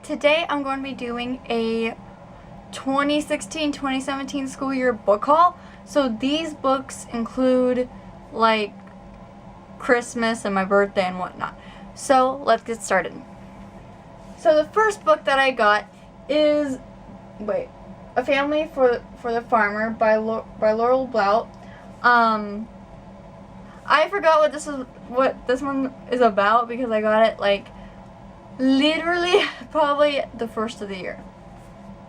Today I'm going to be doing a 2016-2017 school year book haul. So these books include like Christmas and my birthday and whatnot. So let's get started. So the first book that I got is A Family for the Farmer by Laurel Blount. I forgot what this one is about because I got it like literally probably the first of the year.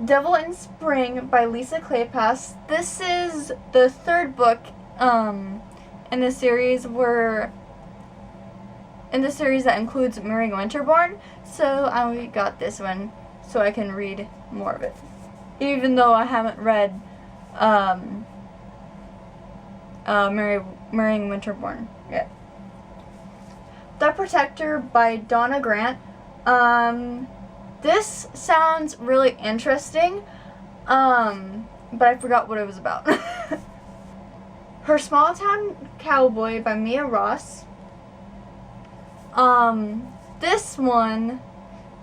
Devil in Spring by Lisa Kleypas. This is the third book in the series that includes Mary Winterbourne. So I got this one so I can read more of it, even though I haven't read Mary Winterbourne yet. The Protector by Donna Grant. This sounds really interesting, but I forgot what it was about. Her Small Town Cowboy by Mia Ross. This one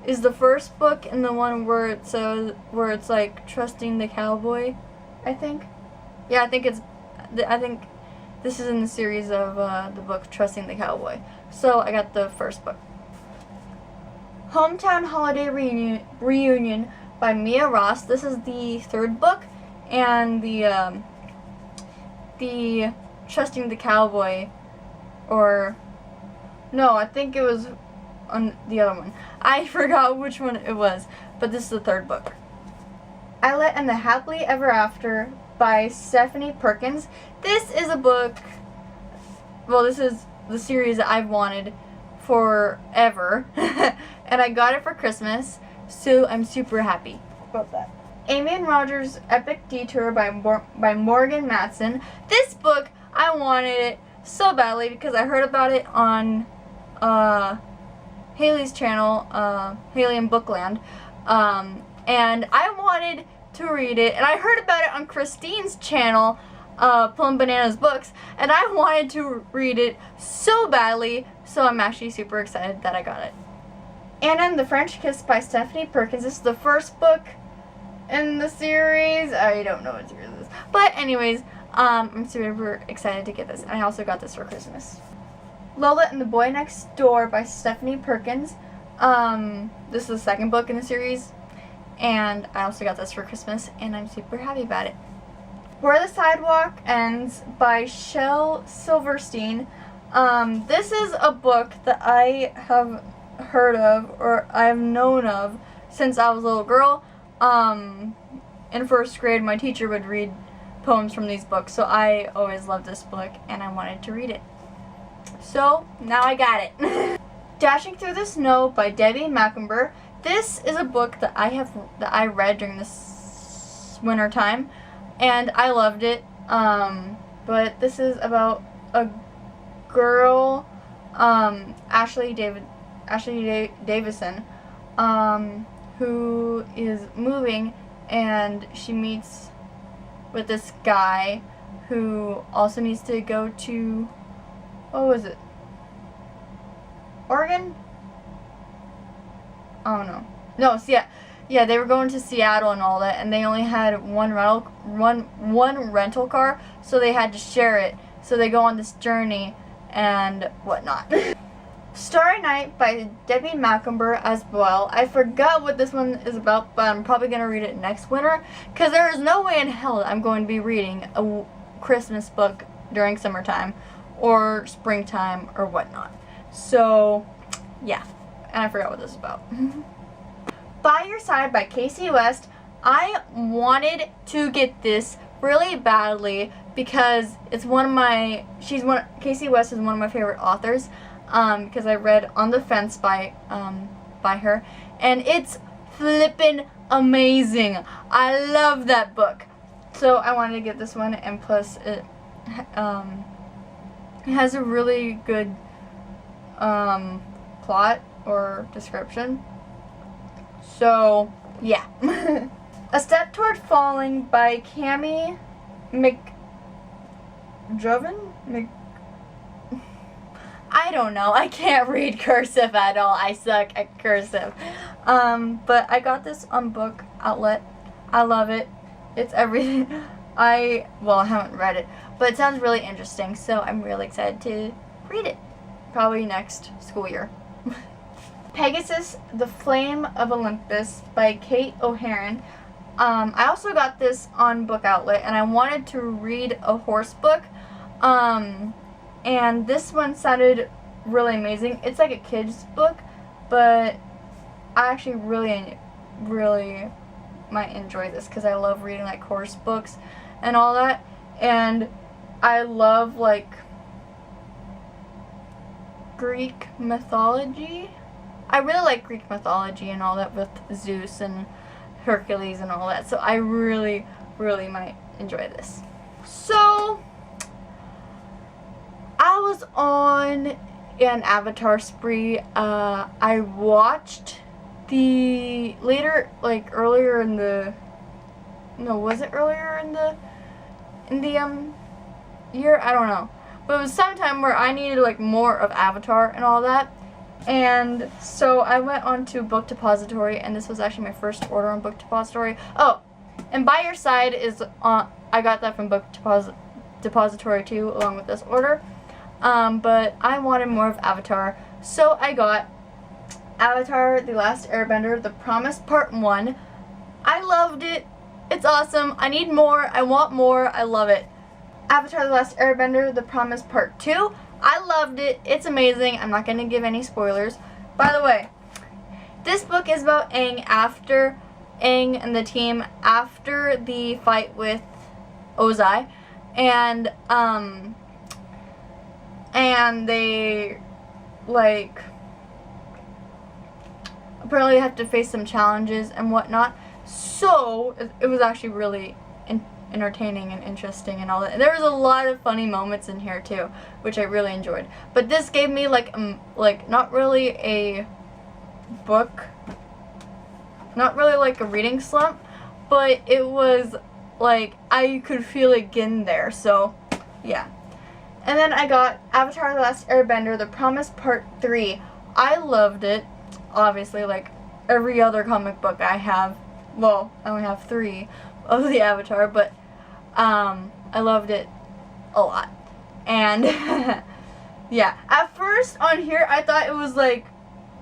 is the first book in the one where it's like trusting the cowboy, I think. Yeah, I think this is in the series of the book Trusting the Cowboy. So I got the first book. Hometown Holiday Reunion by Mia Ross. This is the third book, and the Trusting the Cowboy, or no, I think it was on the other one. I forgot which one it was, but this is the third book. Islet and the Happily Ever After by Stephanie Perkins. This is a book, well, this is the series that I've wanted forever, and I got it for Christmas, so I'm super happy about that. Amy and Roger's Epic Detour by Morgan Matson. This book, I wanted it so badly because I heard about it on Haley's channel, Haley in Bookland, and I wanted to read it, and I heard about it on Christine's channel, Plum Bananas Books, and I wanted to read it so badly, so I'm actually super excited that I got it. Anna and the French Kiss by Stephanie Perkins. This is the first book in the series. I don't know what series this is, but anyways, I'm super excited to get this, and I also got this for Christmas. Lola and the Boy Next Door by Stephanie Perkins. This is the second book in the series, and I also got this for Christmas, and I'm super happy about it. Where the Sidewalk Ends by Shel Silverstein. This is a book that I have heard of, or I've known of, since I was a little girl. In first grade, my teacher would read poems from these books, so I always loved this book, and I wanted to read it. So, now I got it. Dashing Through the Snow by Debbie Macomber. This is a book that I read during this winter time, and I loved it. But this is about a girl, Ashley Davison, who is moving, and she meets with this guy who also needs to go to, what was it? Oregon? Oh no. No, yeah, they were going to Seattle and all that, and they only had one rental car, so they had to share it. So they go on this journey and whatnot. Starry Night by Debbie Macomber as well. I forgot what this one is about, but I'm probably going to read it next winter, because there is no way in hell I'm going to be reading a Christmas book during summertime or springtime or whatnot. So, yeah. And I forgot what this is about. By Your Side by Casey West. I wanted to get this really badly because it's Casey West is one of my favorite authors, because I read On the Fence by her, and it's flippin' amazing. I love that book. So I wanted to get this one, and plus it has a really good plot or description. So, yeah. A Step Toward Falling by Cami McJoven? I don't know. I can't read cursive at all. I suck at cursive. But I got this on Book Outlet. I love it. It's everything. I haven't read it, but it sounds really interesting, so I'm really excited to read it. Probably next school year. Pegasus, The Flame of Olympus by Kate O'Haron. I also got this on Book Outlet, and I wanted to read a horse book. And this one sounded really amazing. It's like a kid's book, but I actually really might enjoy this because I love reading like horse books and all that. And I love like Greek mythology. I really like Greek mythology and all that with Zeus and Hercules and all that. So I really might enjoy this. So I was on an Avatar spree. I watched the earlier in the year? I don't know. But it was sometime where I needed like more of Avatar and all that. And so I went on to Book Depository, and this was actually my first order on Book Depository. Oh, and By Your Side is on, I got that from Book Depository too, along with this order. But I wanted more of Avatar, so I got Avatar: The Last Airbender, The Promise Part 1. I loved it. It's awesome. I need more. I want more. I love it. Avatar: The Last Airbender, The Promise Part 2. I loved it. It's amazing. I'm not going to give any spoilers. By the way, this book is about Aang and the team after the fight with Ozai. And they, like, apparently have to face some challenges and whatnot. So, it was actually really entertaining and interesting and all that. And there was a lot of funny moments in here too, which I really enjoyed. But this gave me like not really a book, not really like a reading slump, but it was like I could feel it getting there. So, yeah. And then I got Avatar: The Last Airbender, The Promise Part 3. I loved it. Obviously, like every other comic book I have. Well, I only have 3 of the Avatar, but I loved it a lot. And yeah, at first on here I thought it was like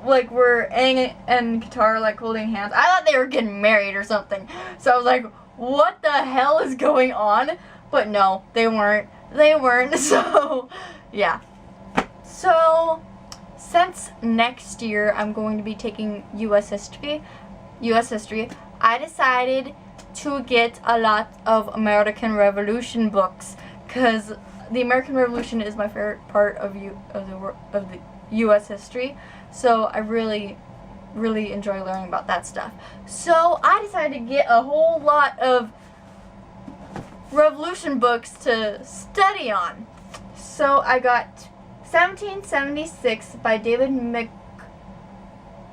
where Aang and Katara like holding hands. I thought they were getting married or something. So I was like, what the hell is going on? But no, they weren't. So yeah. So since next year I'm going to be taking US history, I decided to get a lot of American Revolution books because the American Revolution is my favorite part of the US history. So I really enjoy learning about that stuff. So I decided to get a whole lot of Revolution books to study on. So I got 1776 by David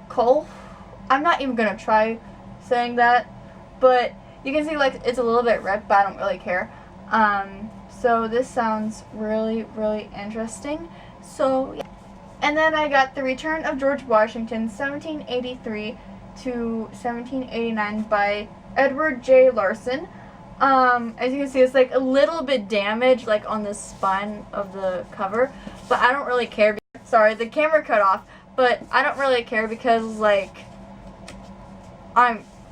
McCullough. I'm not even gonna try saying that, but you can see like it's a little bit red, but I don't really care. So this sounds really interesting. So yeah. And then I got The Return of George Washington, 1783 to 1789 by Edward J. Larson. As you can see, it's like a little bit damaged, like on the spine of the cover, but I don't really care. Sorry, the camera cut off, but I don't really care because like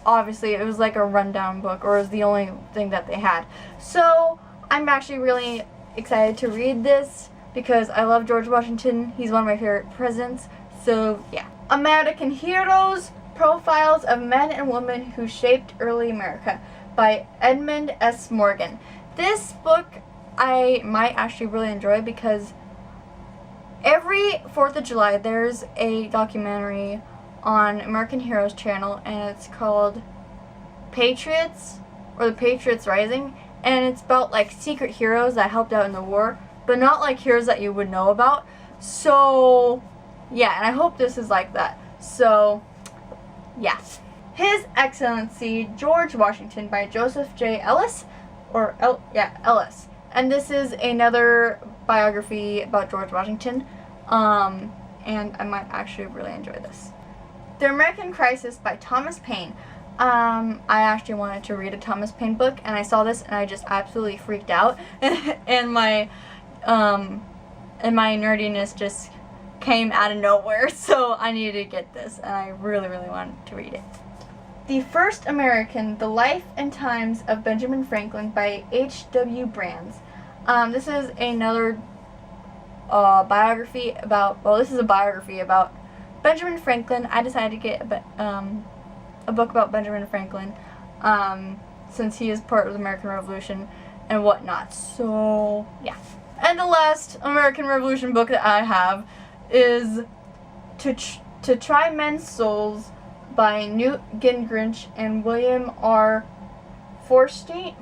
obviously it was like a rundown book, or it was the only thing that they had. So I'm actually really excited to read this because I love George Washington. He's one of my favorite presidents. So yeah. American Heroes, Profiles of Men and Women Who Shaped Early America by Edmund S. Morgan. This book I might actually really enjoy because every 4th of July there's a documentary on American Heroes channel, and it's called Patriots, or The Patriots Rising, and it's about like secret heroes that helped out in the war, but not like heroes that you would know about. So yeah, and I hope this is like that. So yeah. His Excellency George Washington by Joseph J. Ellis, Ellis. And this is another biography about George Washington. and I might actually really enjoy this. The American Crisis by Thomas Paine. I actually wanted to read a Thomas Paine book, and I saw this and I just absolutely freaked out, and my nerdiness just came out of nowhere, so I needed to get this, and I really, really wanted to read it. The First American, The Life and Times of Benjamin Franklin by H.W. Brands. This is another biography about, well, this is a biography about Benjamin Franklin. I decided to get a book about Benjamin Franklin, since he is part of the American Revolution and whatnot. So, yeah. And the last American Revolution book that I have is To Try Men's Souls by Newt Gingrich and William R. Forstchen?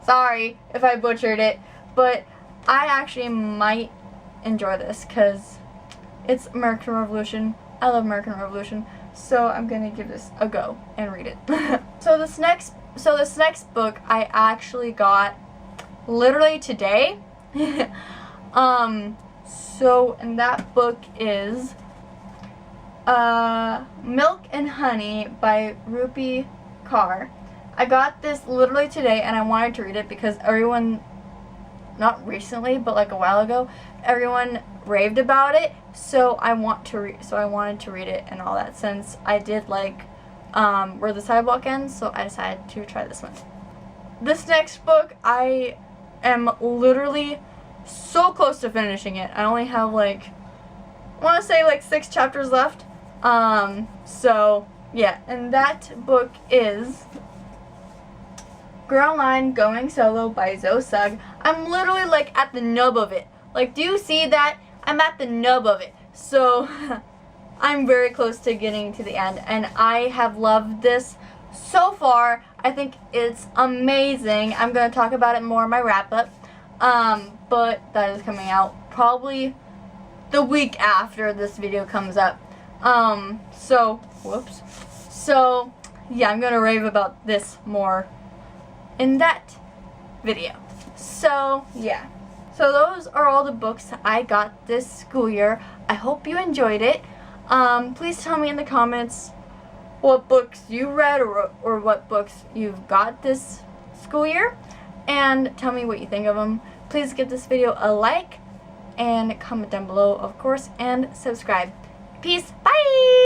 Sorry if I butchered it, but I actually might enjoy this because it's American Revolution. I love American Revolution, so I'm gonna give this a go and read it. So this next book I actually got literally today. So, and that book is Milk and Honey by Rupi Kaur. I got this literally today, and I wanted to read it because everyone, not recently, but like a while ago, everyone raved about it. So I wanted to read it and all that, since I did like Where the Sidewalk Ends. So I decided to try this one. This next book, I am literally so close to finishing it. I only have like, I want to say like 6 chapters left. So yeah, and that book is Girl Line Going Solo by Zoe Sugg. I'm literally like at the nub of it. Like, do you see that? I'm at the nub of it. So I'm very close to getting to the end, and I have loved this so far. I think it's amazing. I'm going to talk about it more in my wrap-up. But that is coming out probably the week after this video comes up. So, whoops. So, yeah, I'm going to rave about this more in that video. So, yeah. So those are all the books I got this school year. I hope you enjoyed it. Please tell me in the comments what books you read or what books you've got this school year, and tell me what you think of them. Please give this video a like and comment down below, of course, and subscribe. Peace. Bye!